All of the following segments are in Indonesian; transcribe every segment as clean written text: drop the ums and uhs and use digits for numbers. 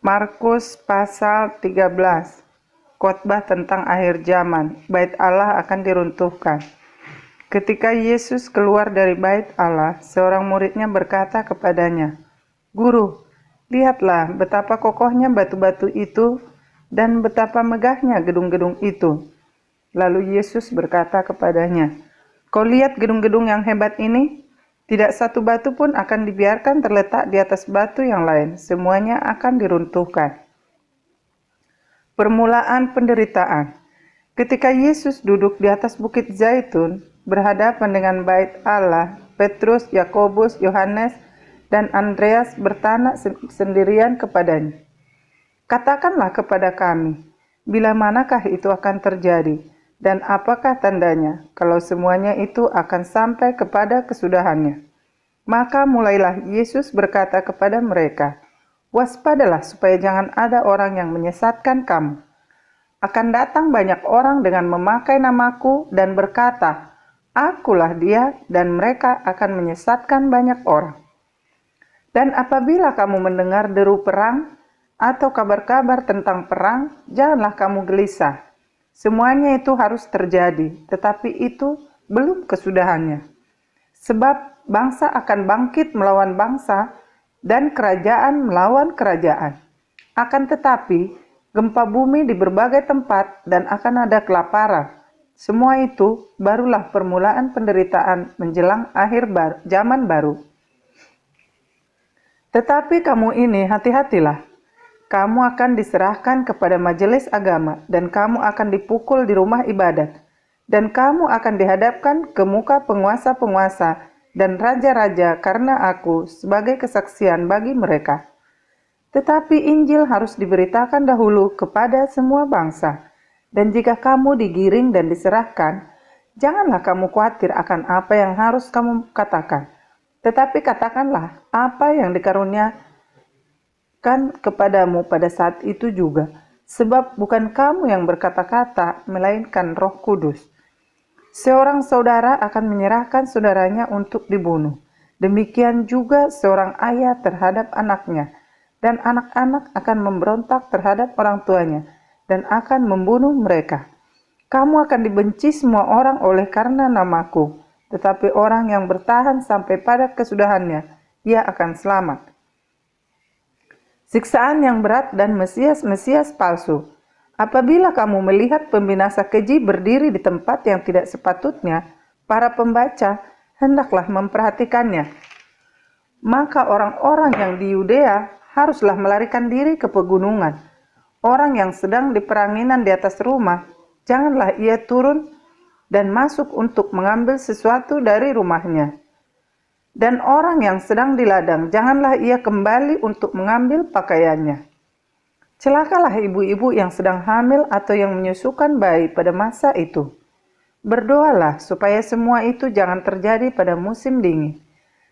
Markus pasal 13. Khotbah tentang akhir zaman, Bait Allah akan diruntuhkan. Ketika Yesus keluar dari Bait Allah, seorang muridnya berkata kepadanya, "Guru, lihatlah betapa kokohnya batu-batu itu dan betapa megahnya gedung-gedung itu." Lalu Yesus berkata kepadanya, "Kau lihat gedung-gedung yang hebat ini? Tidak satu batu pun akan dibiarkan terletak di atas batu yang lain. Semuanya akan diruntuhkan." Permulaan penderitaan. Ketika Yesus duduk di atas bukit Zaitun, berhadapan dengan Bait Allah, Petrus, Yakobus, Yohanes, dan Andreas bertanya sendirian kepadanya, "Katakanlah kepada kami, bila manakah itu akan terjadi, dan apakah tandanya, kalau semuanya itu akan sampai kepada kesudahannya?" Maka mulailah Yesus berkata kepada mereka, "Waspadalah supaya jangan ada orang yang menyesatkan kamu. Akan datang banyak orang dengan memakai namaku dan berkata, 'Akulah dia,' dan mereka akan menyesatkan banyak orang. Dan apabila kamu mendengar deru perang atau kabar-kabar tentang perang, janganlah kamu gelisah. Semuanya itu harus terjadi, tetapi itu belum kesudahannya. Sebab bangsa akan bangkit melawan bangsa, dan kerajaan melawan kerajaan. Akan tetapi, gempa bumi di berbagai tempat dan akan ada kelaparan. Semua itu barulah permulaan penderitaan menjelang akhir zaman baru. Tetapi kamu ini hati-hatilah. Kamu akan diserahkan kepada majelis agama, dan kamu akan dipukul di rumah ibadat, dan kamu akan dihadapkan ke muka penguasa-penguasa dan raja-raja karena aku sebagai kesaksian bagi mereka. Tetapi Injil harus diberitakan dahulu kepada semua bangsa. Dan jika kamu digiring dan diserahkan, janganlah kamu khawatir akan apa yang harus kamu katakan. Tetapi katakanlah apa yang dikaruniakan kepadamu pada saat itu juga. Sebab bukan kamu yang berkata-kata, melainkan Roh Kudus. Seorang saudara akan menyerahkan saudaranya untuk dibunuh. Demikian juga seorang ayah terhadap anaknya, dan anak-anak akan memberontak terhadap orang tuanya, dan akan membunuh mereka. Kamu akan dibenci semua orang oleh karena namaku, tetapi orang yang bertahan sampai pada kesudahannya, ia akan selamat. Siksaan yang berat dan Mesias-Mesias palsu. Apabila kamu melihat pembinasa keji berdiri di tempat yang tidak sepatutnya, para pembaca hendaklah memperhatikannya. Maka orang-orang yang di Yudea haruslah melarikan diri ke pegunungan. Orang yang sedang di peranginan di atas rumah, janganlah ia turun dan masuk untuk mengambil sesuatu dari rumahnya. Dan orang yang sedang di ladang, janganlah ia kembali untuk mengambil pakaiannya. Celakalah ibu-ibu yang sedang hamil atau yang menyusukan bayi pada masa itu. Berdoalah supaya semua itu jangan terjadi pada musim dingin.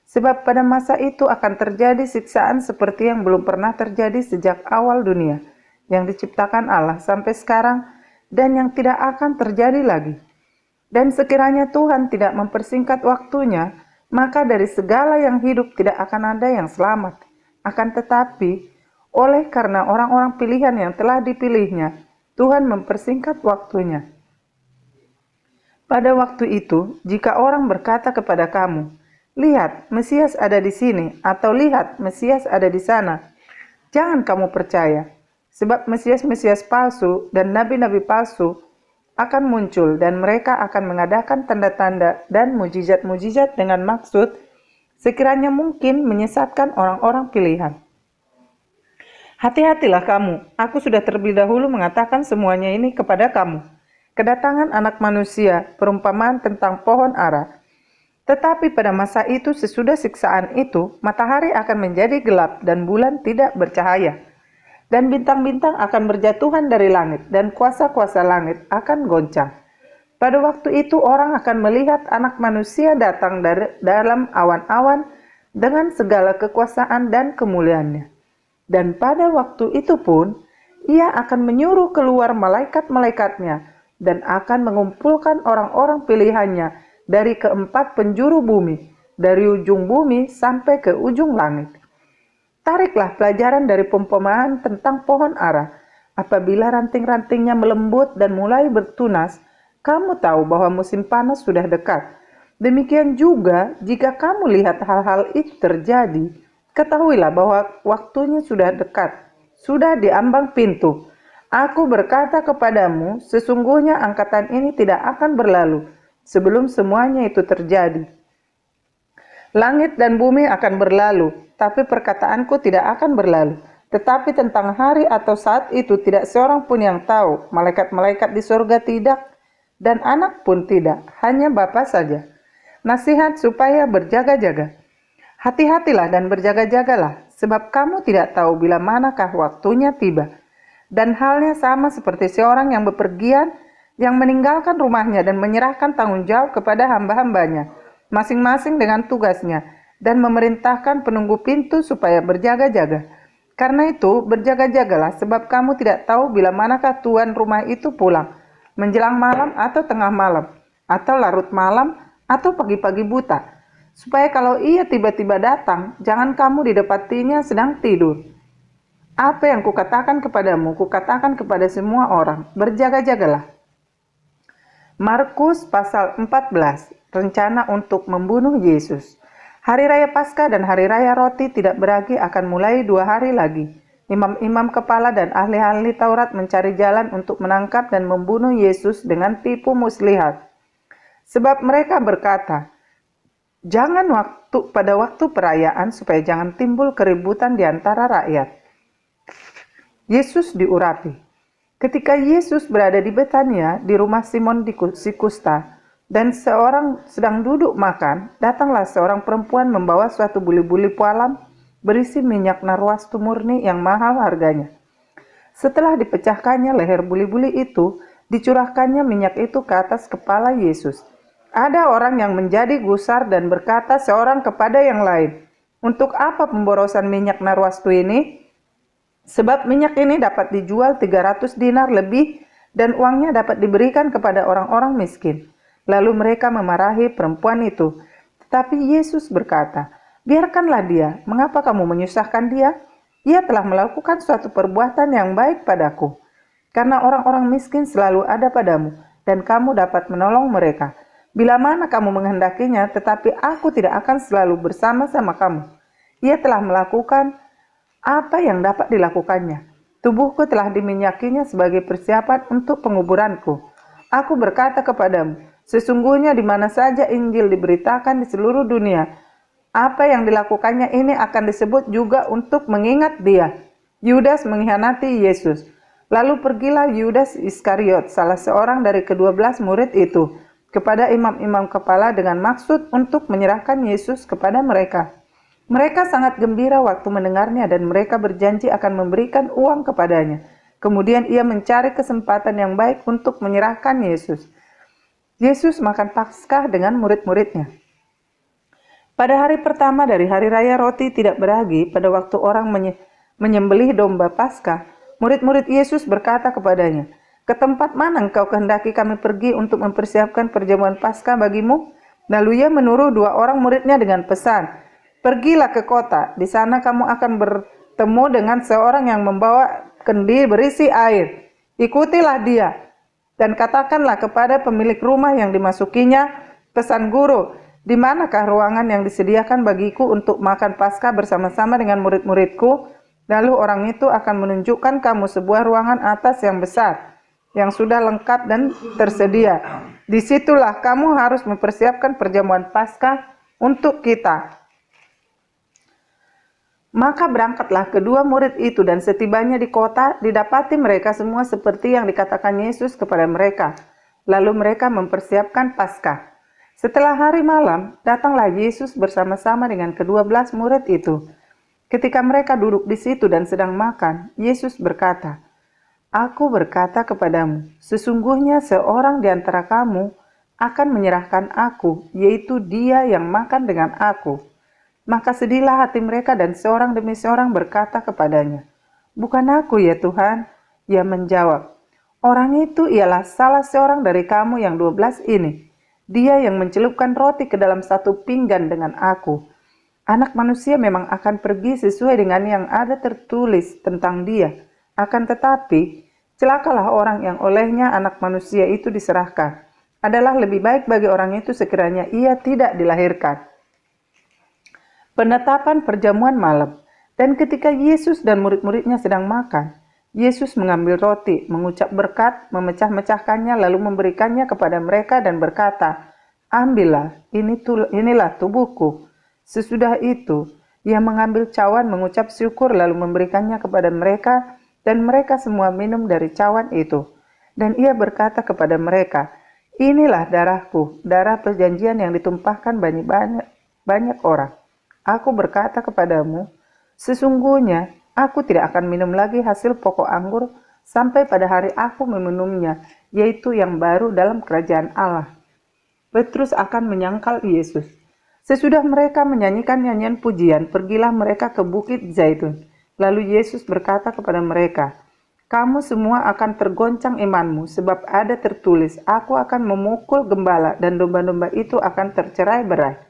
Sebab pada masa itu akan terjadi siksaan seperti yang belum pernah terjadi sejak awal dunia, yang diciptakan Allah sampai sekarang, dan yang tidak akan terjadi lagi. Dan sekiranya Tuhan tidak mempersingkat waktunya, maka dari segala yang hidup tidak akan ada yang selamat. Akan tetapi, oleh karena orang-orang pilihan yang telah dipilihnya, Tuhan mempersingkat waktunya. Pada waktu itu, jika orang berkata kepada kamu, "Lihat, Mesias ada di sini," atau "Lihat, Mesias ada di sana," jangan kamu percaya. Sebab Mesias-Mesias palsu dan nabi-nabi palsu akan muncul, dan mereka akan mengadakan tanda-tanda dan mujizat-mujizat dengan maksud sekiranya mungkin menyesatkan orang-orang pilihan. Hati-hatilah kamu, aku sudah terlebih dahulu mengatakan semuanya ini kepada kamu. Kedatangan Anak Manusia, perumpamaan tentang pohon ara. Tetapi pada masa itu, sesudah siksaan itu, matahari akan menjadi gelap dan bulan tidak bercahaya. Dan bintang-bintang akan berjatuhan dari langit, dan kuasa-kuasa langit akan goncang. Pada waktu itu orang akan melihat Anak Manusia datang dalam awan-awan dengan segala kekuasaan dan kemuliaannya. Dan pada waktu itu pun, ia akan menyuruh keluar malaikat-malaikatnya dan akan mengumpulkan orang-orang pilihannya dari keempat penjuru bumi, dari ujung bumi sampai ke ujung langit. Tariklah pelajaran dari perumpamaan tentang pohon ara. Apabila ranting-rantingnya melembut dan mulai bertunas, kamu tahu bahwa musim panas sudah dekat. Demikian juga jika kamu lihat hal-hal itu terjadi, ketahuilah bahwa waktunya sudah dekat, sudah di ambang pintu. Aku berkata kepadamu, sesungguhnya angkatan ini tidak akan berlalu sebelum semuanya itu terjadi. Langit dan bumi akan berlalu, tapi perkataanku tidak akan berlalu. Tetapi tentang hari atau saat itu tidak seorang pun yang tahu, malaikat-malaikat di surga tidak, dan anak pun tidak, hanya Bapa saja. Nasihat supaya berjaga-jaga. Hati-hatilah dan berjaga-jagalah, sebab kamu tidak tahu bila manakah waktunya tiba. Dan halnya sama seperti seorang yang bepergian, yang meninggalkan rumahnya dan menyerahkan tanggung jawab kepada hamba-hambanya, masing-masing dengan tugasnya, dan memerintahkan penunggu pintu supaya berjaga-jaga. Karena itu, berjaga-jagalah, sebab kamu tidak tahu bila manakah tuan rumah itu pulang, menjelang malam atau tengah malam, atau larut malam, atau pagi-pagi buta, supaya kalau ia tiba-tiba datang, jangan kamu didapatinya sedang tidur. Apa yang kukatakan kepadamu, kukatakan kepada semua orang, berjaga-jagalah. Markus pasal 14, rencana untuk membunuh Yesus. Hari Raya Paskah dan Hari Raya Roti Tidak Beragi akan mulai 2 hari lagi. Imam-imam kepala dan ahli-ahli Taurat mencari jalan untuk menangkap dan membunuh Yesus dengan tipu muslihat. Sebab mereka berkata, jangan pada waktu perayaan supaya jangan timbul keributan di antara rakyat. Yesus diurapi. Ketika Yesus berada di Betania, di rumah Simon si Kusta, dan seorang sedang duduk makan, datanglah seorang perempuan membawa suatu buli-buli pualam berisi minyak narwastu murni yang mahal harganya. Setelah dipecahkannya leher buli-buli itu, dicurahkannya minyak itu ke atas kepala Yesus. Ada orang yang menjadi gusar dan berkata seorang kepada yang lain, untuk apa pemborosan minyak narwastu ini? Sebab minyak ini dapat dijual 300 dinar lebih dan uangnya dapat diberikan kepada orang-orang miskin. Lalu mereka memarahi perempuan itu. Tetapi Yesus berkata, biarkanlah dia, mengapa kamu menyusahkan dia? Ia telah melakukan suatu perbuatan yang baik padaku. Karena orang-orang miskin selalu ada padamu, dan kamu dapat menolong mereka. Bila mana kamu menghendakinya, tetapi aku tidak akan selalu bersama-sama kamu. Ia telah melakukan apa yang dapat dilakukannya. Tubuhku telah diminyakinya sebagai persiapan untuk penguburanku. Aku berkata kepadamu, sesungguhnya di mana saja Injil diberitakan di seluruh dunia, apa yang dilakukannya ini akan disebut juga untuk mengingat dia. Yudas mengkhianati Yesus. Lalu pergilah Yudas Iskariot, salah seorang dari ke-12 murid itu, kepada imam-imam kepala dengan maksud untuk menyerahkan Yesus kepada mereka. Mereka sangat gembira waktu mendengarnya dan mereka berjanji akan memberikan uang kepadanya. Kemudian ia mencari kesempatan yang baik untuk menyerahkan Yesus. Yesus makan Paskah dengan murid-muridnya. Pada hari pertama dari Hari Raya Roti Tidak Beragi, pada waktu orang menyembelih domba Paskah, murid-murid Yesus berkata kepadanya, ke tempat mana engkau kehendaki kami pergi untuk mempersiapkan perjamuan Paskah bagimu? Lalu ia menuruh 2 orang muridnya dengan pesan, pergilah ke kota, di sana kamu akan bertemu dengan seorang yang membawa kendi berisi air. Ikutilah dia, dan katakanlah kepada pemilik rumah yang dimasukinya, pesan guru, di manakah ruangan yang disediakan bagiku untuk makan Paskah bersama-sama dengan murid-muridku? Lalu orang itu akan menunjukkan kamu sebuah ruangan atas yang besar, yang sudah lengkap dan tersedia. Disitulah kamu harus mempersiapkan perjamuan Paskah untuk kita. Maka berangkatlah kedua murid itu dan setibanya di kota, didapati mereka semua seperti yang dikatakan Yesus kepada mereka. Lalu mereka mempersiapkan Paskah. Setelah hari malam, datanglah Yesus bersama-sama dengan ke-12 murid itu. Ketika mereka duduk di situ dan sedang makan, Yesus berkata, Aku berkata kepadamu, sesungguhnya seorang di antara kamu akan menyerahkan aku, yaitu dia yang makan dengan aku. Maka sedihlah hati mereka dan seorang demi seorang berkata kepadanya, bukan aku ya Tuhan. Ia menjawab, orang itu ialah salah seorang dari kamu yang 12 ini. Dia yang mencelupkan roti ke dalam satu pinggan dengan aku. Anak manusia memang akan pergi sesuai dengan yang ada tertulis tentang dia. Akan tetapi, celakalah orang yang olehnya anak manusia itu diserahkan. Adalah lebih baik bagi orang itu sekiranya ia tidak dilahirkan. Penetapan perjamuan malam. Dan ketika Yesus dan murid-muridnya sedang makan, Yesus mengambil roti, mengucap berkat, memecah-mecahkannya lalu memberikannya kepada mereka dan berkata, "Ambillah, inilah tubuhku." Sesudah itu, ia mengambil cawan, mengucap syukur, lalu memberikannya kepada mereka, dan mereka semua minum dari cawan itu. Dan ia berkata kepada mereka, "Inilah darahku, darah perjanjian yang ditumpahkan banyak orang. Aku berkata kepadamu, sesungguhnya aku tidak akan minum lagi hasil pokok anggur sampai pada hari aku meminumnya, yaitu yang baru dalam kerajaan Allah." Petrus akan menyangkal Yesus. Sesudah mereka menyanyikan nyanyian pujian, pergilah mereka ke Bukit Zaitun. Lalu Yesus berkata kepada mereka, "Kamu semua akan tergoncang imanmu, sebab ada tertulis, Aku akan memukul gembala dan domba-domba itu akan tercerai-berai.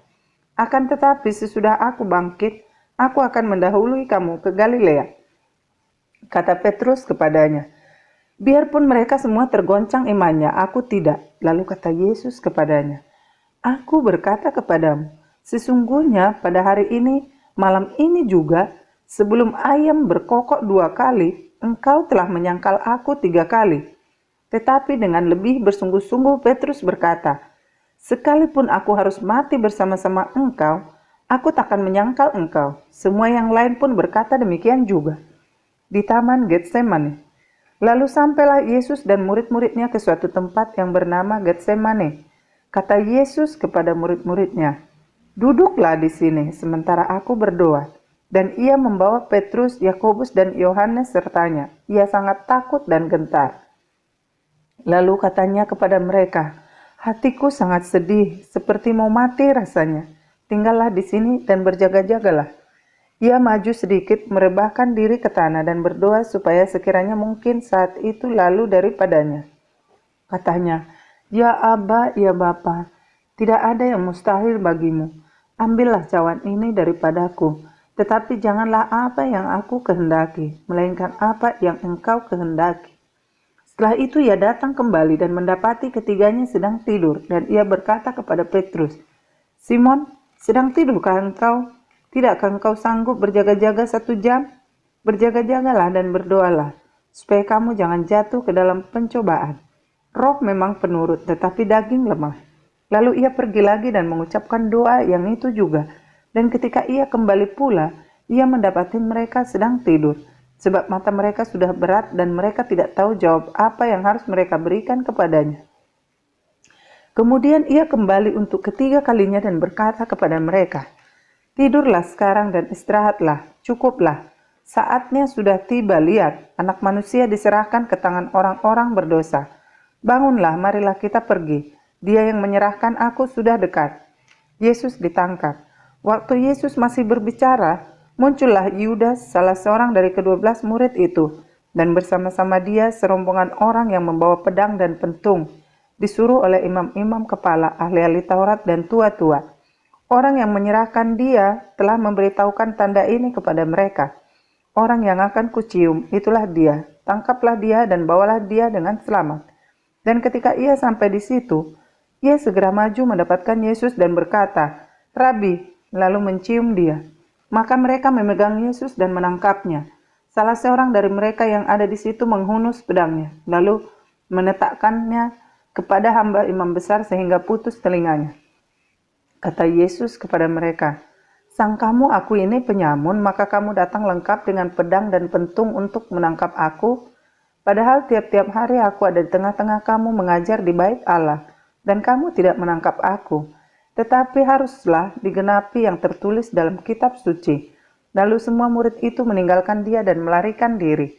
Akan tetapi sesudah aku bangkit, aku akan mendahului kamu ke Galilea." Kata Petrus kepadanya, "Biarpun mereka semua tergoncang imannya, aku tidak." Lalu kata Yesus kepadanya, "Aku berkata kepadamu, sesungguhnya pada hari ini, malam ini juga, sebelum ayam berkokok 2 kali, engkau telah menyangkal aku 3 kali." Tetapi dengan lebih bersungguh-sungguh Petrus berkata, "Sekalipun aku harus mati bersama-sama engkau, aku takkan menyangkal engkau." Semua yang lain pun berkata demikian juga. Di Taman Getsemane. Lalu sampailah Yesus dan murid-muridnya ke suatu tempat yang bernama Getsemane. Kata Yesus kepada murid-muridnya, "Duduklah di sini sementara aku berdoa." Dan ia membawa Petrus, Yakobus, dan Yohanes sertanya. Ia sangat takut dan gentar. Lalu katanya kepada mereka, "Hatiku sangat sedih, seperti mau mati rasanya. Tinggallah di sini dan berjaga-jagalah." Ia maju sedikit, merebahkan diri ke tanah dan berdoa supaya sekiranya mungkin saat itu lalu daripadanya. Katanya, "Ya Aba, ya Bapa, tidak ada yang mustahil bagimu. Ambillah cawan ini daripadaku, tetapi janganlah apa yang aku kehendaki, melainkan apa yang engkau kehendaki." Setelah itu ia datang kembali dan mendapati ketiganya sedang tidur, dan ia berkata kepada Petrus, "Simon, sedang tidurkah engkau? Tidakkah engkau sanggup berjaga-jaga 1 jam? Berjaga-jagalah dan berdoalah, supaya kamu jangan jatuh ke dalam pencobaan. Roh memang penurut, tetapi daging lemah." Lalu ia pergi lagi dan mengucapkan doa yang itu juga. Dan ketika ia kembali pula, ia mendapati mereka sedang tidur, sebab mata mereka sudah berat dan mereka tidak tahu jawab apa yang harus mereka berikan kepadanya. Kemudian ia kembali untuk ketiga kalinya dan berkata kepada mereka, "Tidurlah sekarang dan istirahatlah, cukuplah. Saatnya sudah tiba, lihat, Anak Manusia diserahkan ke tangan orang-orang berdosa. Bangunlah, marilah kita pergi. Dia yang menyerahkan aku sudah dekat." Yesus ditangkap. Waktu Yesus masih berbicara, muncullah Yudas, salah seorang dari ke-12 murid itu, dan bersama-sama dia serombongan orang yang membawa pedang dan pentung, disuruh oleh imam-imam kepala, ahli-ahli Taurat dan tua-tua. Orang yang menyerahkan dia telah memberitahukan tanda ini kepada mereka. "Orang yang akan kucium, itulah dia. Tangkaplah dia dan bawalah dia dengan selamat." Dan ketika ia sampai di situ, ia segera maju mendapatkan Yesus dan berkata, "Rabi," lalu mencium dia. Maka mereka memegang Yesus dan menangkapnya. Salah seorang dari mereka yang ada di situ menghunus pedangnya, lalu menetakkannya kepada hamba imam besar sehingga putus telinganya. Kata Yesus kepada mereka, "Sangkamu aku ini penyamun, maka kamu datang lengkap dengan pedang dan pentung untuk menangkap aku? Padahal tiap-tiap hari aku ada di tengah-tengah kamu mengajar di bait Allah, dan kamu tidak menangkap aku. Tetapi haruslah digenapi yang tertulis dalam kitab suci." Lalu semua murid itu meninggalkan dia dan melarikan diri.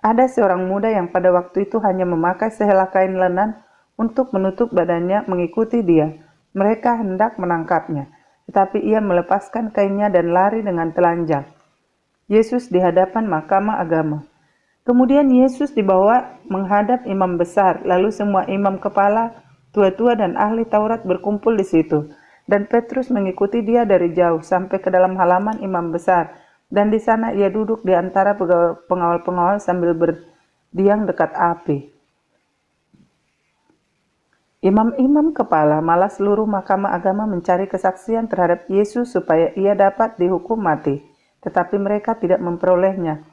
Ada seorang muda yang pada waktu itu hanya memakai sehelai kain lenan untuk menutup badannya mengikuti dia. Mereka hendak menangkapnya, tetapi ia melepaskan kainnya dan lari dengan telanjang. Yesus di hadapan mahkamah agama. Kemudian Yesus dibawa menghadap imam besar, lalu semua imam kepala, tua-tua dan ahli Taurat berkumpul di situ. Dan Petrus mengikuti dia dari jauh sampai ke dalam halaman imam besar, dan di sana ia duduk di antara pengawal-pengawal sambil berdiam dekat api. Imam-imam kepala malah seluruh mahkamah agama mencari kesaksian terhadap Yesus supaya ia dapat dihukum mati, tetapi mereka tidak memperolehnya.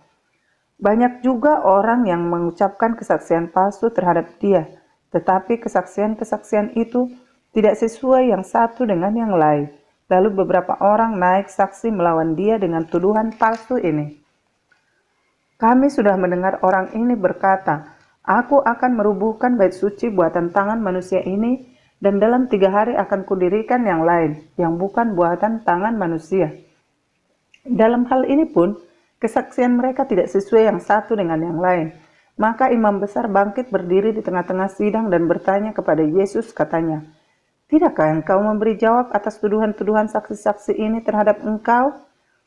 Banyak juga orang yang mengucapkan kesaksian palsu terhadap dia, tetapi kesaksian-kesaksian itu tidak sesuai yang satu dengan yang lain. Lalu beberapa orang naik saksi melawan dia dengan tuduhan palsu ini. Kami sudah mendengar orang ini berkata, "Aku akan merubuhkan bait suci buatan tangan manusia ini, dan dalam 3 hari akan kudirikan yang lain, yang bukan buatan tangan manusia." Dalam hal ini pun, kesaksian mereka tidak sesuai yang satu dengan yang lain. Maka imam besar bangkit berdiri di tengah-tengah sidang dan bertanya kepada Yesus, katanya, "Tidakkah engkau memberi jawab atas tuduhan-tuduhan saksi-saksi ini terhadap engkau?"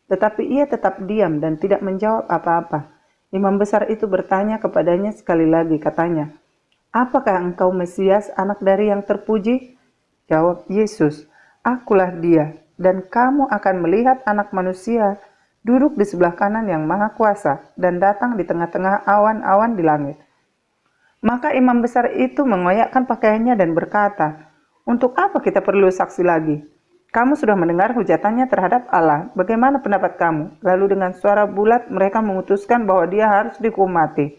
Tetapi ia tetap diam dan tidak menjawab apa-apa. Imam besar itu bertanya kepadanya sekali lagi, katanya, "Apakah engkau Mesias, anak dari yang terpuji?" Jawab Yesus, "Akulah dia, dan kamu akan melihat Anak Manusia duduk di sebelah kanan yang Maha Kuasa dan datang di tengah-tengah awan-awan di langit." Maka imam besar itu mengoyakkan pakaiannya dan berkata, "Untuk apa kita perlu saksi lagi? Kamu sudah mendengar hujatannya terhadap Allah. Bagaimana pendapat kamu?" Lalu dengan suara bulat mereka memutuskan bahwa dia harus dihukum mati.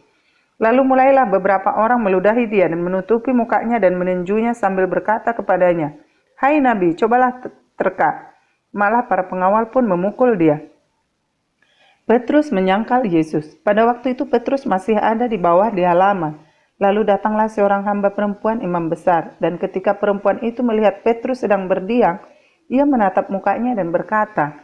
Lalu mulailah beberapa orang meludahi dia dan menutupi mukanya dan meninjunya sambil berkata kepadanya, "Hai Nabi, cobalah terka." Malah para pengawal pun memukul dia. Petrus menyangkal Yesus. Pada waktu itu Petrus masih ada di bawah di halaman. Lalu datanglah seorang hamba perempuan imam besar, dan ketika perempuan itu melihat Petrus sedang berdiam, ia menatap mukanya dan berkata,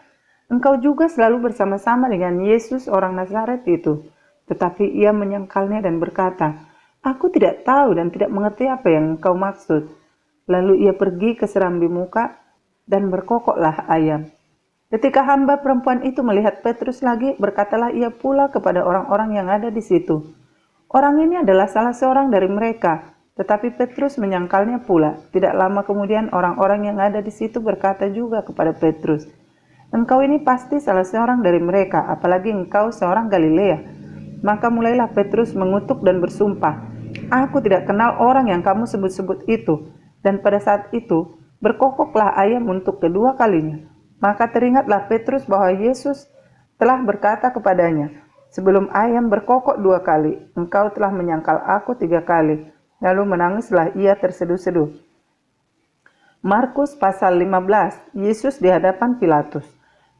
"Engkau juga selalu bersama-sama dengan Yesus orang Nazaret itu." Tetapi ia menyangkalnya dan berkata, "Aku tidak tahu dan tidak mengerti apa yang engkau maksud." Lalu ia pergi ke serambi muka dan berkokoklah ayam. Ketika hamba perempuan itu melihat Petrus lagi, berkatalah ia pula kepada orang-orang yang ada di situ, "Orang ini adalah salah seorang dari mereka." Tetapi Petrus menyangkalnya pula. Tidak lama kemudian orang-orang yang ada di situ berkata juga kepada Petrus, "Engkau ini pasti salah seorang dari mereka, apalagi engkau seorang Galilea." Maka mulailah Petrus mengutuk dan bersumpah, "Aku tidak kenal orang yang kamu sebut-sebut itu." Dan pada saat itu berkokoklah ayam untuk kedua kalinya. Maka teringatlah Petrus bahwa Yesus telah berkata kepadanya, "Sebelum ayam berkokok 2 kali, engkau telah menyangkal aku 3 kali." Lalu menangislah ia terseduh-seduh. Markus pasal 15, Yesus di hadapan Pilatus.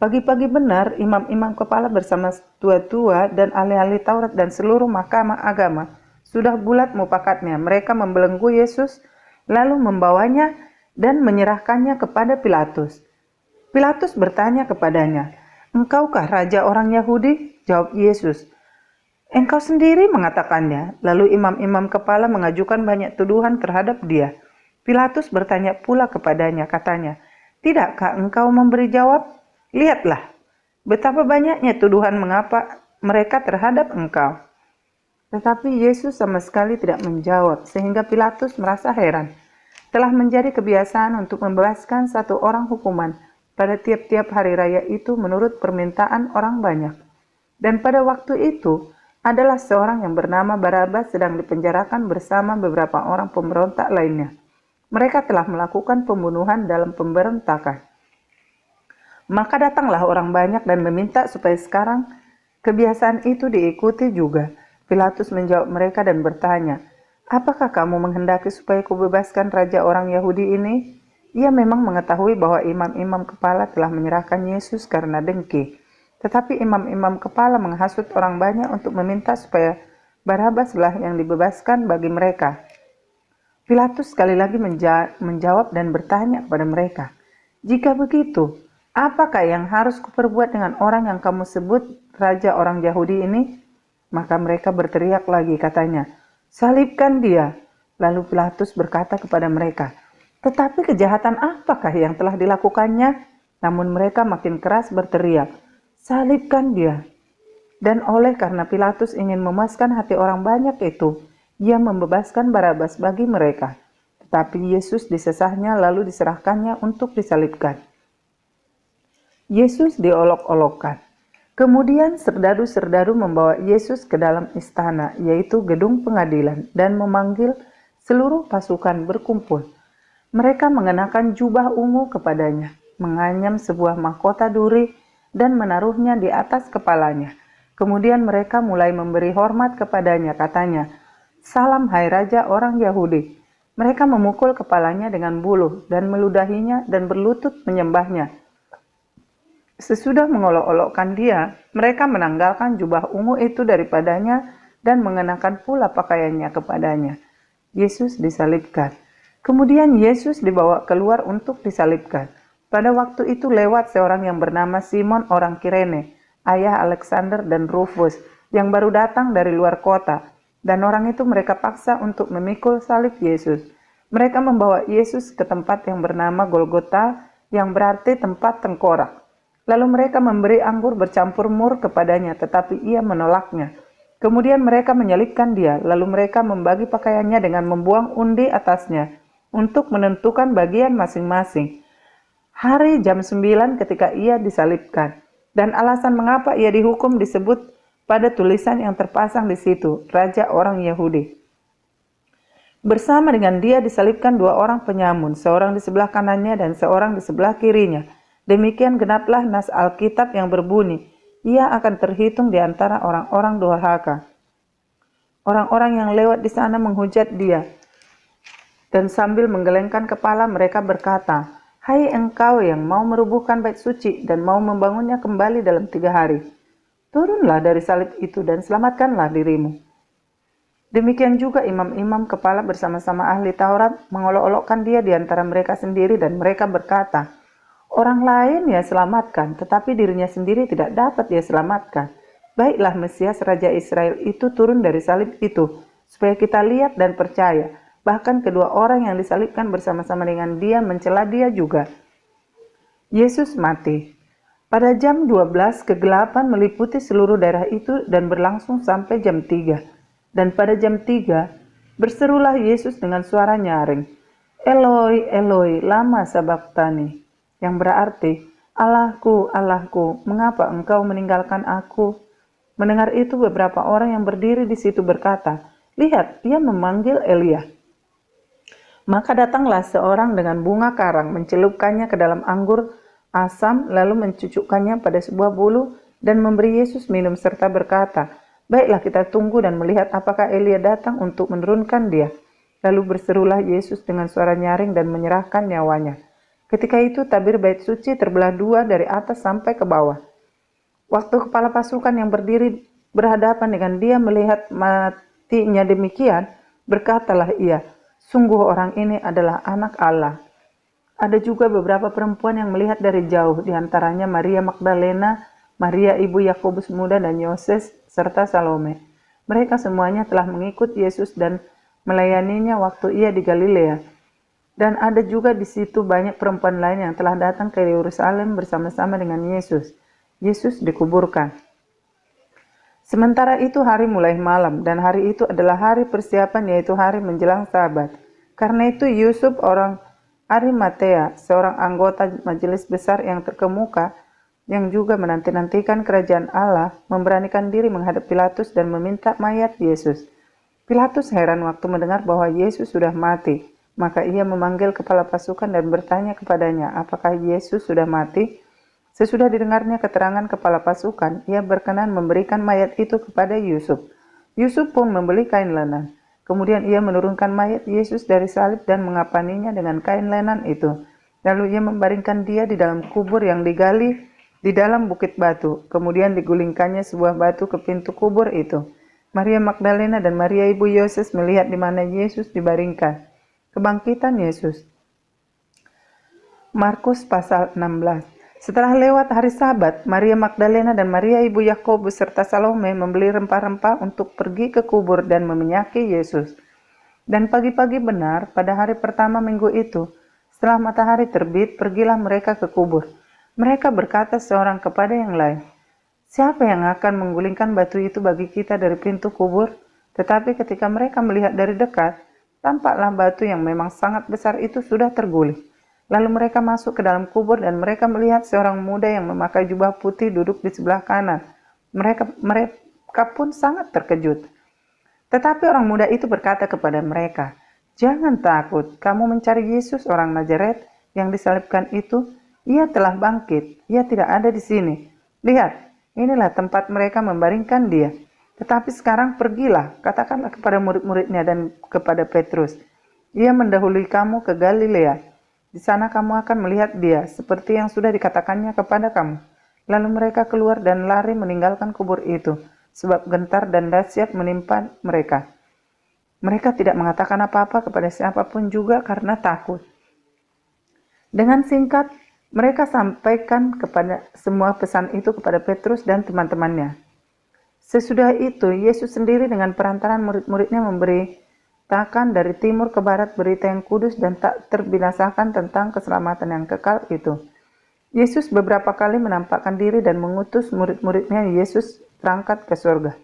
Pagi-pagi benar, imam-imam kepala bersama tua-tua dan ahli-ahli Taurat dan seluruh mahkamah agama sudah bulat mupakatnya. Mereka membelenggu Yesus, lalu membawanya dan menyerahkannya kepada Pilatus. Pilatus bertanya kepadanya, "Engkaukah raja orang Yahudi?" Jawab Yesus, "Engkau sendiri mengatakannya." Lalu imam-imam kepala mengajukan banyak tuduhan terhadap dia. Pilatus bertanya pula kepadanya, katanya, "Tidakkah engkau memberi jawab? Lihatlah, betapa banyaknya tuduhan mengapa mereka terhadap engkau." Tetapi Yesus sama sekali tidak menjawab, sehingga Pilatus merasa heran. Telah menjadi kebiasaan untuk membebaskan satu orang hukuman pada tiap-tiap hari raya itu menurut permintaan orang banyak. Dan pada waktu itu adalah seorang yang bernama Barabas sedang dipenjarakan bersama beberapa orang pemberontak lainnya. Mereka telah melakukan pembunuhan dalam pemberontakan. Maka datanglah orang banyak dan meminta supaya sekarang kebiasaan itu diikuti juga. Pilatus menjawab mereka dan bertanya, "Apakah kamu menghendaki supaya kubebaskan raja orang Yahudi ini?" Ia memang mengetahui bahwa imam-imam kepala telah menyerahkan Yesus karena dengki. Tetapi imam-imam kepala menghasut orang banyak untuk meminta supaya Barabaslah yang dibebaskan bagi mereka. Pilatus sekali lagi menjawab dan bertanya kepada mereka, "Jika begitu, apakah yang harus kuperbuat dengan orang yang kamu sebut raja orang Yahudi ini?" Maka mereka berteriak lagi, katanya, "Salibkan dia." Lalu Pilatus berkata kepada mereka, "Tetapi kejahatan apakah yang telah dilakukannya?" Namun mereka makin keras berteriak, "Salibkan dia." Dan oleh karena Pilatus ingin memuaskan hati orang banyak itu, ia membebaskan Barabas bagi mereka. Tapi Yesus disesahnya lalu diserahkannya untuk disalibkan. Yesus diolok-olokkan. Kemudian serdadu-serdadu membawa Yesus ke dalam istana, yaitu gedung pengadilan, dan memanggil seluruh pasukan berkumpul. Mereka mengenakan jubah ungu kepadanya, menganyam sebuah mahkota duri, dan menaruhnya di atas kepalanya. Kemudian mereka mulai memberi hormat kepadanya, katanya, "Salam hai Raja orang Yahudi." Mereka memukul kepalanya dengan buluh, dan meludahinya dan berlutut menyembahnya. Sesudah mengolok-olokkan dia, mereka menanggalkan jubah ungu itu daripadanya dan mengenakan pula pakaiannya kepadanya. Yesus disalibkan. Kemudian Yesus dibawa keluar untuk disalibkan. Pada waktu itu lewat seorang yang bernama Simon orang Kirene, ayah Alexander dan Rufus, yang baru datang dari luar kota. Dan orang itu mereka paksa untuk memikul salib Yesus. Mereka membawa Yesus ke tempat yang bernama Golgota, yang berarti tempat tengkorak. Lalu mereka memberi anggur bercampur mur kepadanya, tetapi ia menolaknya. Kemudian mereka menyalibkan dia, lalu mereka membagi pakaiannya dengan membuang undi atasnya, untuk menentukan bagian masing-masing. Hari jam 9 ketika ia disalibkan, dan alasan mengapa ia dihukum disebut pada tulisan yang terpasang di situ, Raja orang Yahudi. Bersama dengan dia disalibkan dua orang penyamun, seorang di sebelah kanannya dan seorang di sebelah kirinya. Demikian genaplah nas Alkitab yang berbunyi, ia akan terhitung di antara orang-orang durhaka. Orang-orang yang lewat di sana menghujat dia, dan sambil menggelengkan kepala mereka berkata, "Hai engkau yang mau merubuhkan bait suci dan mau membangunnya kembali dalam 3 hari, turunlah dari salib itu dan selamatkanlah dirimu." Demikian juga imam-imam kepala bersama-sama ahli Taurat mengolok-olokkan dia di antara mereka sendiri, dan mereka berkata, "Orang lain ya selamatkan, tetapi dirinya sendiri tidak dapat dia selamatkan. Baiklah Mesias Raja Israel itu turun dari salib itu, supaya kita lihat dan percaya." Bahkan kedua orang yang disalibkan bersama-sama dengan dia mencela dia juga. Yesus mati. Pada jam 12 kegelapan meliputi seluruh daerah itu dan berlangsung sampai jam 3. Dan pada jam 3 berserulah Yesus dengan suara nyaring, "Eloi, Eloi, lama sabachthani," yang berarti, "Allahku, Allahku, mengapa engkau meninggalkan aku?" Mendengar itu beberapa orang yang berdiri di situ berkata, "Lihat, ia memanggil Elia." Maka datanglah seorang dengan bunga karang, mencelupkannya ke dalam anggur asam, lalu mencucukkannya pada sebuah bulu dan memberi Yesus minum serta berkata, "Baiklah kita tunggu dan melihat apakah Elia datang untuk menurunkan dia." Lalu berserulah Yesus dengan suara nyaring dan menyerahkan nyawanya. Ketika itu tabir bait suci terbelah dua dari atas sampai ke bawah. Waktu kepala pasukan yang berdiri berhadapan dengan dia melihat matinya demikian, berkatalah ia, "Sungguh orang ini adalah anak Allah." Ada juga beberapa perempuan yang melihat dari jauh, diantaranya Maria Magdalena, Maria ibu Yakobus muda dan Yoses, serta Salome. Mereka semuanya telah mengikut Yesus dan melayaninya waktu ia di Galilea. Dan ada juga di situ banyak perempuan lain yang telah datang ke Yerusalem bersama-sama dengan Yesus. Yesus dikuburkan. Sementara itu hari mulai malam, dan hari itu adalah hari persiapan, yaitu hari menjelang Sabat. Karena itu Yusuf orang Arimatea, seorang anggota majelis besar yang terkemuka, yang juga menanti-nantikan kerajaan Allah, memberanikan diri menghadap Pilatus dan meminta mayat Yesus. Pilatus heran waktu mendengar bahwa Yesus sudah mati. Maka ia memanggil kepala pasukan dan bertanya kepadanya, apakah Yesus sudah mati? Sesudah didengarnya keterangan kepala pasukan, ia berkenan memberikan mayat itu kepada Yusuf. Yusuf pun membeli kain lenan. Kemudian ia menurunkan mayat Yesus dari salib dan mengapaninya dengan kain lenan itu. Lalu ia membaringkan dia di dalam kubur yang digali di dalam bukit batu. Kemudian digulingkannya sebuah batu ke pintu kubur itu. Maria Magdalena dan Maria ibu Yoses melihat di mana Yesus dibaringkan. Kebangkitan Yesus. Markus pasal 16. Setelah lewat hari Sabat, Maria Magdalena dan Maria ibu Yakobus serta Salome membeli rempah-rempah untuk pergi ke kubur dan meminyaki Yesus. Dan pagi-pagi benar pada hari pertama minggu itu, setelah matahari terbit, pergilah mereka ke kubur. Mereka berkata seorang kepada yang lain, "Siapa yang akan menggulingkan batu itu bagi kita dari pintu kubur?" Tetapi ketika mereka melihat dari dekat, tampaklah batu yang memang sangat besar itu sudah terguling. Lalu mereka masuk ke dalam kubur dan mereka melihat seorang muda yang memakai jubah putih duduk di sebelah kanan. Mereka pun sangat terkejut. Tetapi orang muda itu berkata kepada mereka, "Jangan takut, kamu mencari Yesus orang Nazaret yang disalibkan itu. Ia telah bangkit, ia tidak ada di sini. Lihat, inilah tempat mereka membaringkan dia. Tetapi sekarang pergilah, katakanlah kepada murid-muridnya dan kepada Petrus, ia mendahului kamu ke Galilea. Di sana kamu akan melihat dia, seperti yang sudah dikatakannya kepada kamu." Lalu mereka keluar dan lari meninggalkan kubur itu, sebab gentar dan dahsyat menimpa mereka. Mereka tidak mengatakan apa-apa kepada siapapun juga karena takut. Dengan singkat, mereka sampaikan kepada semua pesan itu kepada Petrus dan teman-temannya. Sesudah itu, Yesus sendiri dengan perantaran murid-muridnya memberitakan dari timur ke barat berita yang kudus dan tak terbinasakan tentang keselamatan yang kekal itu. Yesus beberapa kali menampakkan diri dan mengutus murid-muridnya. Yesus berangkat ke surga.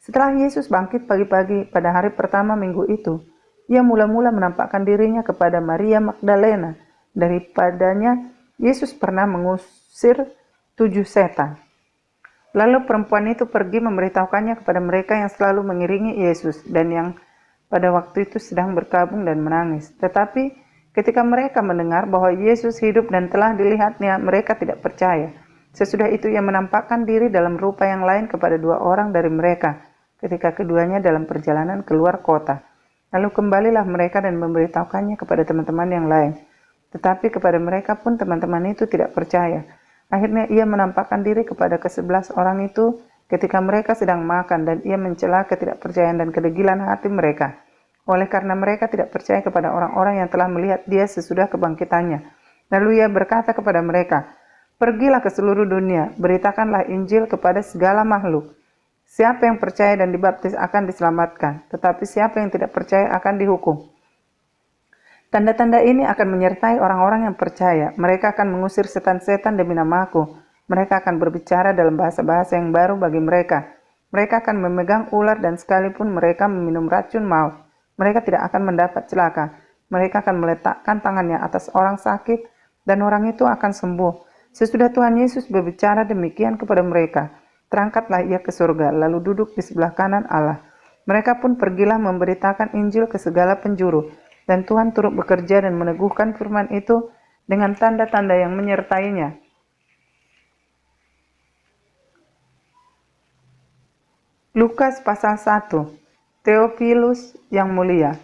Setelah Yesus bangkit pagi-pagi pada hari pertama minggu itu, ia mula-mula menampakkan dirinya kepada Maria Magdalena. Daripadanya, Yesus pernah mengusir 7 setan. Lalu perempuan itu pergi memberitahukannya kepada mereka yang selalu mengiringi Yesus dan yang pada waktu itu sedang berkabung dan menangis. Tetapi ketika mereka mendengar bahwa Yesus hidup dan telah dilihatnya, mereka tidak percaya. Sesudah itu ia menampakkan diri dalam rupa yang lain kepada 2 orang dari mereka, ketika keduanya dalam perjalanan keluar kota. Lalu kembalilah mereka dan memberitahukannya kepada teman-teman yang lain. Tetapi kepada mereka pun teman-teman itu tidak percaya. Akhirnya ia menampakkan diri kepada ke-11 orang itu ketika mereka sedang makan, dan ia mencela ketidakpercayaan dan kedegilan hati mereka. Oleh karena mereka tidak percaya kepada orang-orang yang telah melihat dia sesudah kebangkitannya. Lalu ia berkata kepada mereka, "Pergilah ke seluruh dunia, beritakanlah Injil kepada segala makhluk. Siapa yang percaya dan dibaptis akan diselamatkan, tetapi siapa yang tidak percaya akan dihukum. Tanda-tanda ini akan menyertai orang-orang yang percaya. Mereka akan mengusir setan-setan demi nama-Ku. Mereka akan berbicara dalam bahasa-bahasa yang baru bagi mereka. Mereka akan memegang ular dan sekalipun mereka meminum racun maut, mereka tidak akan mendapat celaka. Mereka akan meletakkan tangannya atas orang sakit dan orang itu akan sembuh." Sesudah Tuhan Yesus berbicara demikian kepada mereka, terangkatlah ia ke surga, lalu duduk di sebelah kanan Allah. Mereka pun pergilah memberitakan Injil ke segala penjuru, dan Tuhan turut bekerja dan meneguhkan firman itu dengan tanda-tanda yang menyertainya. Lukas pasal 1. Theophilus yang mulia.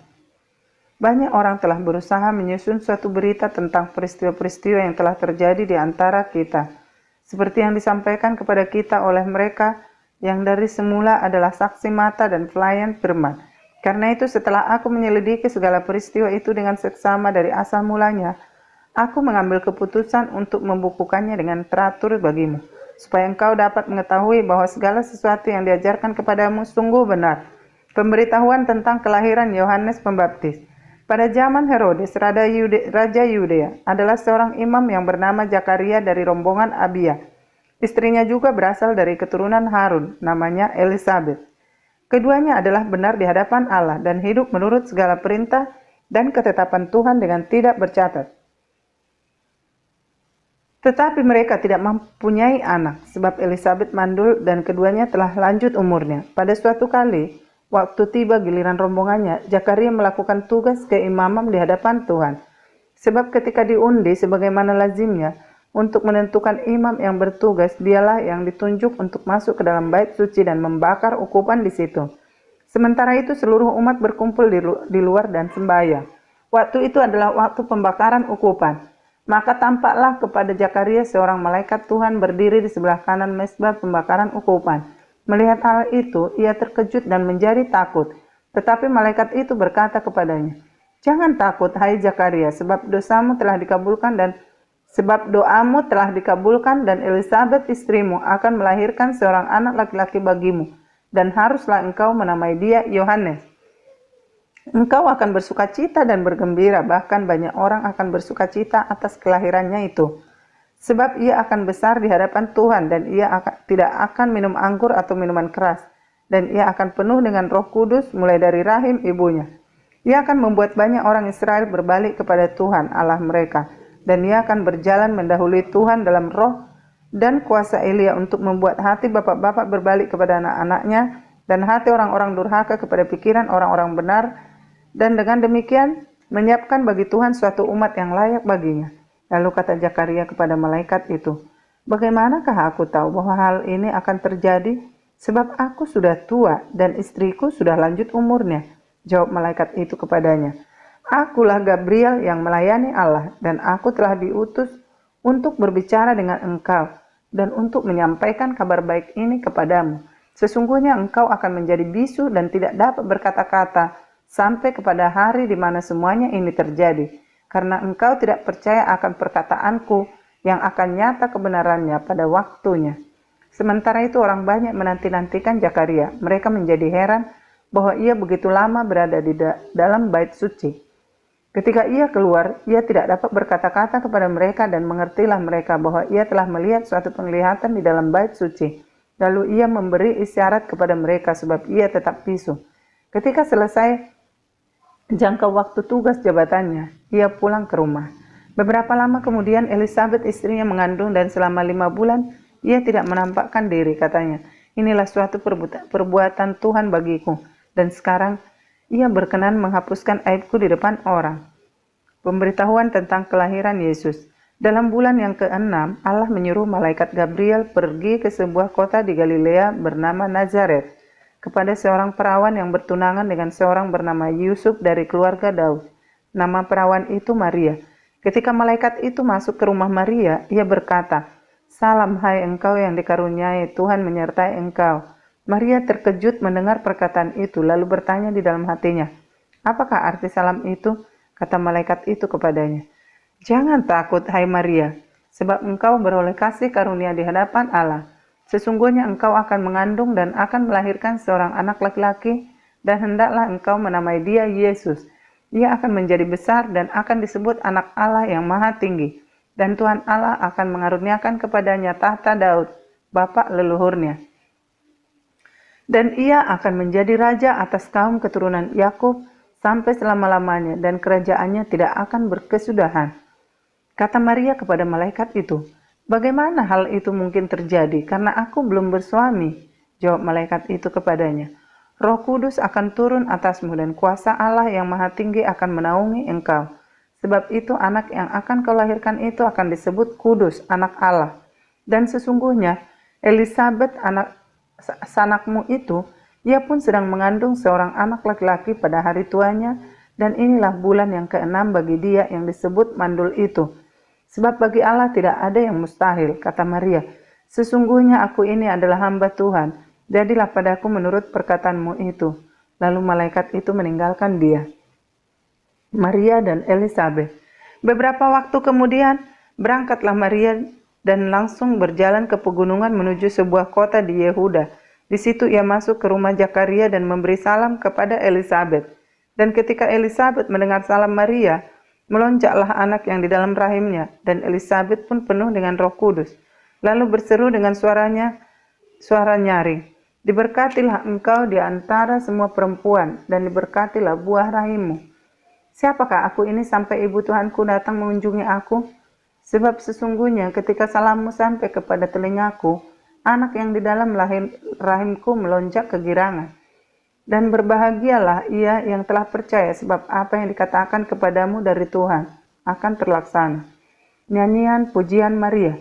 Banyak orang telah berusaha menyusun suatu berita tentang peristiwa-peristiwa yang telah terjadi di antara kita, seperti yang disampaikan kepada kita oleh mereka yang dari semula adalah saksi mata dan pelayan firman. Karena itu setelah aku menyelidiki segala peristiwa itu dengan seksama dari asal mulanya, aku mengambil keputusan untuk membukukannya dengan teratur bagimu, supaya engkau dapat mengetahui bahwa segala sesuatu yang diajarkan kepadamu sungguh benar. Pemberitahuan tentang kelahiran Yohanes Pembaptis. Pada zaman Herodes, Raja Yudea, adalah seorang imam yang bernama Zakaria dari rombongan Abia. Istrinya juga berasal dari keturunan Harun, namanya Elisabet. Keduanya adalah benar di hadapan Allah dan hidup menurut segala perintah dan ketetapan Tuhan dengan tidak bercacat. Tetapi mereka tidak mempunyai anak, sebab Elisabet mandul dan keduanya telah lanjut umurnya. Pada suatu kali, waktu tiba giliran rombongannya, Zakaria melakukan tugas keimaman di hadapan Tuhan. Sebab ketika diundi sebagaimana lazimnya, untuk menentukan imam yang bertugas, dialah yang ditunjuk untuk masuk ke dalam bait suci dan membakar ukupan di situ. Sementara itu seluruh umat berkumpul di luar dan sembahyang. Waktu itu adalah waktu pembakaran ukupan. Maka tampaklah kepada Zakaria seorang malaikat Tuhan berdiri di sebelah kanan mezbah pembakaran ukupan. Melihat hal itu, ia terkejut dan menjadi takut. Tetapi malaikat itu berkata kepadanya, "Jangan takut, hai Zakaria, sebab doamu telah dikabulkan dan Elisabet istrimu akan melahirkan seorang anak laki-laki bagimu, dan haruslah engkau menamai dia Yohanes. Engkau akan bersukacita dan bergembira, bahkan banyak orang akan bersukacita atas kelahirannya itu. Sebab ia akan besar di hadapan Tuhan, dan ia tidak akan minum anggur atau minuman keras, dan ia akan penuh dengan Roh Kudus mulai dari rahim ibunya. Ia akan membuat banyak orang Israel berbalik kepada Tuhan Allah mereka, dan ia akan berjalan mendahului Tuhan dalam roh dan kuasa Elia untuk membuat hati bapak-bapak berbalik kepada anak-anaknya, dan hati orang-orang durhaka kepada pikiran orang-orang benar, dan dengan demikian menyiapkan bagi Tuhan suatu umat yang layak baginya. Lalu kata Zakaria kepada malaikat itu, "Bagaimanakah aku tahu bahwa hal ini akan terjadi? Sebab aku sudah tua dan istriku sudah lanjut umurnya." Jawab malaikat itu kepadanya, "Akulah Gabriel yang melayani Allah, dan aku telah diutus untuk berbicara dengan engkau dan untuk menyampaikan kabar baik ini kepadamu. Sesungguhnya engkau akan menjadi bisu dan tidak dapat berkata-kata sampai kepada hari di mana semuanya ini terjadi, karena engkau tidak percaya akan perkataanku yang akan nyata kebenarannya pada waktunya." Sementara itu orang banyak menanti-nantikan Zakaria. Mereka menjadi heran bahwa ia begitu lama berada di dalam bait suci. Ketika ia keluar, ia tidak dapat berkata-kata kepada mereka, dan mengertilah mereka bahwa ia telah melihat suatu penglihatan di dalam bait suci. Lalu ia memberi isyarat kepada mereka sebab ia tetap bisu. Ketika selesai jangka waktu tugas jabatannya, ia pulang ke rumah. Beberapa lama kemudian Elisabet istrinya mengandung, dan selama 5 bulan ia tidak menampakkan diri. Katanya, "Inilah suatu perbuatan Tuhan bagiku, dan sekarang ia berkenan menghapuskan aibku di depan orang." Pemberitahuan tentang kelahiran Yesus. Dalam bulan yang ke-6, Allah menyuruh malaikat Gabriel pergi ke sebuah kota di Galilea bernama Nazaret, kepada seorang perawan yang bertunangan dengan seorang bernama Yusuf dari keluarga Daud. Nama perawan itu Maria. Ketika malaikat itu masuk ke rumah Maria, ia berkata, "Salam, hai engkau yang dikaruniai, Tuhan menyertai engkau." Maria terkejut mendengar perkataan itu, lalu bertanya di dalam hatinya, "Apakah arti salam itu?" Kata malaikat itu kepadanya, "Jangan takut, hai Maria, sebab engkau beroleh kasih karunia di hadapan Allah. Sesungguhnya engkau akan mengandung dan akan melahirkan seorang anak laki-laki, dan hendaklah engkau menamai dia Yesus. Ia akan menjadi besar dan akan disebut anak Allah yang maha tinggi. Dan Tuhan Allah akan mengaruniakan kepadanya tahta Daud, bapa leluhurnya. Dan ia akan menjadi raja atas kaum keturunan Yakub sampai selama-lamanya, dan kerajaannya tidak akan berkesudahan." Kata Maria kepada malaikat itu, "Bagaimana hal itu mungkin terjadi, karena aku belum bersuami?" Jawab malaikat itu kepadanya, "Roh Kudus akan turun atasmu, dan kuasa Allah yang maha tinggi akan menaungi engkau. Sebab itu anak yang akan kau lahirkan itu akan disebut kudus, anak Allah. Dan sesungguhnya Elisabet sanakmu itu, ia pun sedang mengandung seorang anak laki-laki pada hari tuanya, dan inilah bulan yang ke-6 bagi dia yang disebut mandul itu. Sebab bagi Allah tidak ada yang mustahil." Kata Maria, "Sesungguhnya aku ini adalah hamba Tuhan, jadilah padaku menurut perkataanmu itu." Lalu malaikat itu meninggalkan dia. Maria dan Elisabet. Beberapa waktu kemudian, berangkatlah Maria dan langsung berjalan ke pegunungan menuju sebuah kota di Yehuda. Di situ ia masuk ke rumah Zakaria dan memberi salam kepada Elisabet. Dan ketika Elisabet mendengar salam Maria, melonjaklah anak yang di dalam rahimnya, dan Elisabet pun penuh dengan Roh Kudus. Lalu berseru dengan suara nyaring, "Diberkatilah engkau di antara semua perempuan, dan diberkatilah buah rahimmu. Siapakah aku ini sampai ibu Tuhanku datang mengunjungi aku? Sebab sesungguhnya ketika salammu sampai kepada telingaku, anak yang di dalam rahimku melonjak kegirangan. Dan berbahagialah ia yang telah percaya, sebab apa yang dikatakan kepadamu dari Tuhan akan terlaksana." Nyanyian pujian Maria.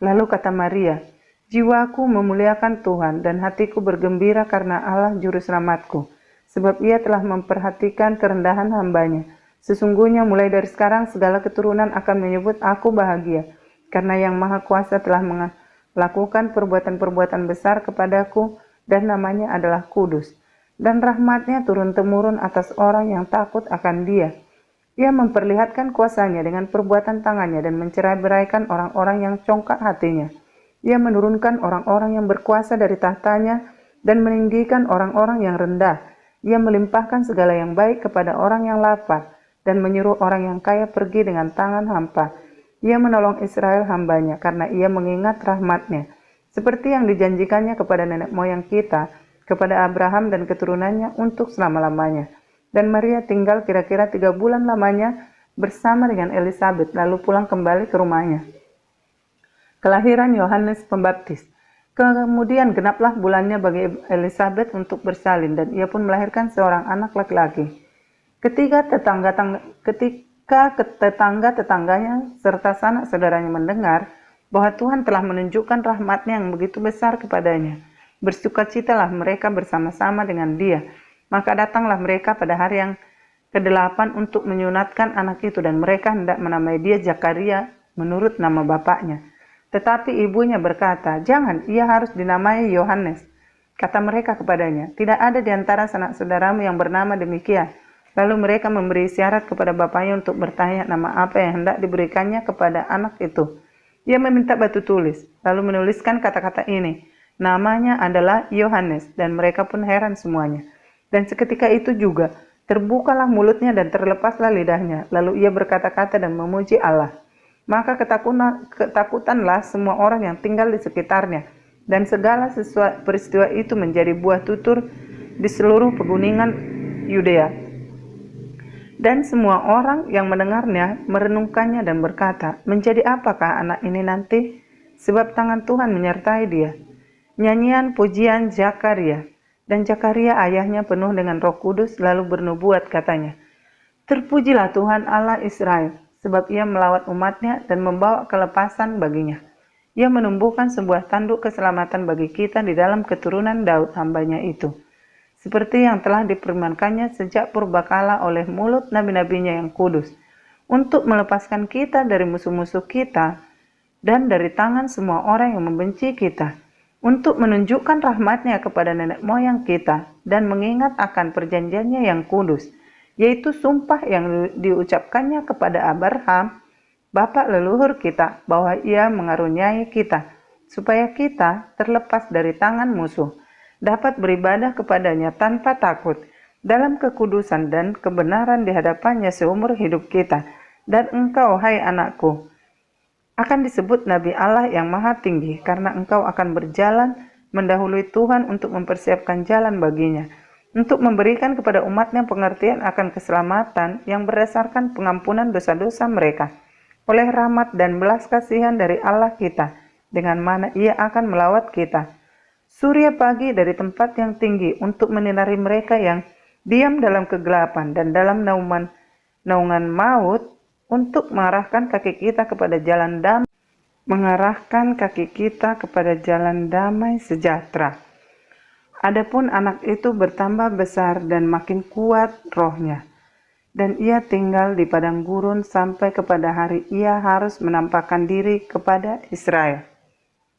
Lalu kata Maria, "Jiwaku memuliakan Tuhan, dan hatiku bergembira karena Allah juru selamatku. Sebab ia telah memperhatikan kerendahan hambanya. Sesungguhnya mulai dari sekarang segala keturunan akan menyebut aku bahagia, karena yang Maha Kuasa telah melakukan perbuatan-perbuatan besar kepadaku, dan namanya adalah kudus. Dan rahmatnya turun-temurun atas orang yang takut akan dia. Ia memperlihatkan kuasanya dengan perbuatan tangannya, dan mencerai-beraikan orang-orang yang congkak hatinya. Ia menurunkan orang-orang yang berkuasa dari tahtanya, dan meninggikan orang-orang yang rendah. Ia melimpahkan segala yang baik kepada orang yang lapar, dan menyuruh orang yang kaya pergi dengan tangan hampa. Ia menolong Israel hambanya, karena ia mengingat rahmatnya, seperti yang dijanjikannya kepada nenek moyang kita, kepada Abraham dan keturunannya untuk selama-lamanya. Dan Maria tinggal kira-kira 3 bulan lamanya bersama dengan Elisabet, lalu pulang kembali ke rumahnya. Kelahiran Yohanes Pembaptis. Kemudian genaplah bulannya bagi Elisabet untuk bersalin, dan ia pun melahirkan seorang anak laki-laki. Ketika tetangga-tetangganya serta sanak saudaranya mendengar bahwa Tuhan telah menunjukkan rahmat-Nya yang begitu besar kepadanya, bersukacitalah mereka bersama-sama dengan dia. Maka datanglah mereka pada hari yang ke-8 untuk menyunatkan anak itu, dan mereka hendak menamai dia Zakaria menurut nama bapaknya. Tetapi ibunya berkata, "Jangan, ia harus dinamai Yohanes." Kata mereka kepadanya, "Tidak ada di antara sanak saudaramu yang bernama demikian." Lalu mereka memberi isyarat kepada bapaknya untuk bertanya nama apa yang hendak diberikannya kepada anak itu. Ia meminta batu tulis, lalu menuliskan kata-kata ini, "Namanya adalah Yohanes," dan mereka pun heran semuanya. Dan seketika itu juga, terbukalah mulutnya dan terlepaslah lidahnya, lalu ia berkata-kata dan memuji Allah. Maka ketakutanlah semua orang yang tinggal di sekitarnya, dan segala peristiwa itu menjadi buah tutur di seluruh pegunungan Yudea. Dan semua orang yang mendengarnya merenungkannya dan berkata, "Menjadi apakah anak ini nanti? Sebab tangan Tuhan menyertai dia." Nyanyian pujian Zakaria. Dan Zakaria ayahnya penuh dengan Roh Kudus, lalu bernubuat katanya, "Terpujilah Tuhan Allah Israel, sebab ia melawat umatnya dan membawa kelepasan baginya. Ia menumbuhkan sebuah tanduk keselamatan bagi kita di dalam keturunan Daud hambanya itu, seperti yang telah difirmankannya sejak purbakala oleh mulut nabi-nabinya yang kudus, untuk melepaskan kita dari musuh-musuh kita dan dari tangan semua orang yang membenci kita, untuk menunjukkan rahmat-Nya kepada nenek moyang kita dan mengingat akan perjanjiannya yang kudus, yaitu sumpah yang diucapkannya kepada Abraham, bapa leluhur kita, bahwa ia mengaruniai kita, supaya kita terlepas dari tangan musuh, dapat beribadah kepadanya tanpa takut, dalam kekudusan dan kebenaran di hadapannya seumur hidup kita. Dan engkau, hai anakku, akan disebut Nabi Allah yang Maha Tinggi, karena engkau akan berjalan mendahului Tuhan untuk mempersiapkan jalan baginya, untuk memberikan kepada umatnya pengertian akan keselamatan yang berdasarkan pengampunan dosa-dosa mereka, oleh rahmat dan belas kasihan dari Allah kita, dengan mana ia akan melawat kita, surya pagi dari tempat yang tinggi, untuk menyinari mereka yang diam dalam kegelapan dan dalam naungan maut, untuk mengarahkan kaki kita kepada jalan damai sejahtera. Adapun anak itu bertambah besar dan makin kuat rohnya, dan ia tinggal di padang gurun sampai kepada hari ia harus menampakkan diri kepada Israel.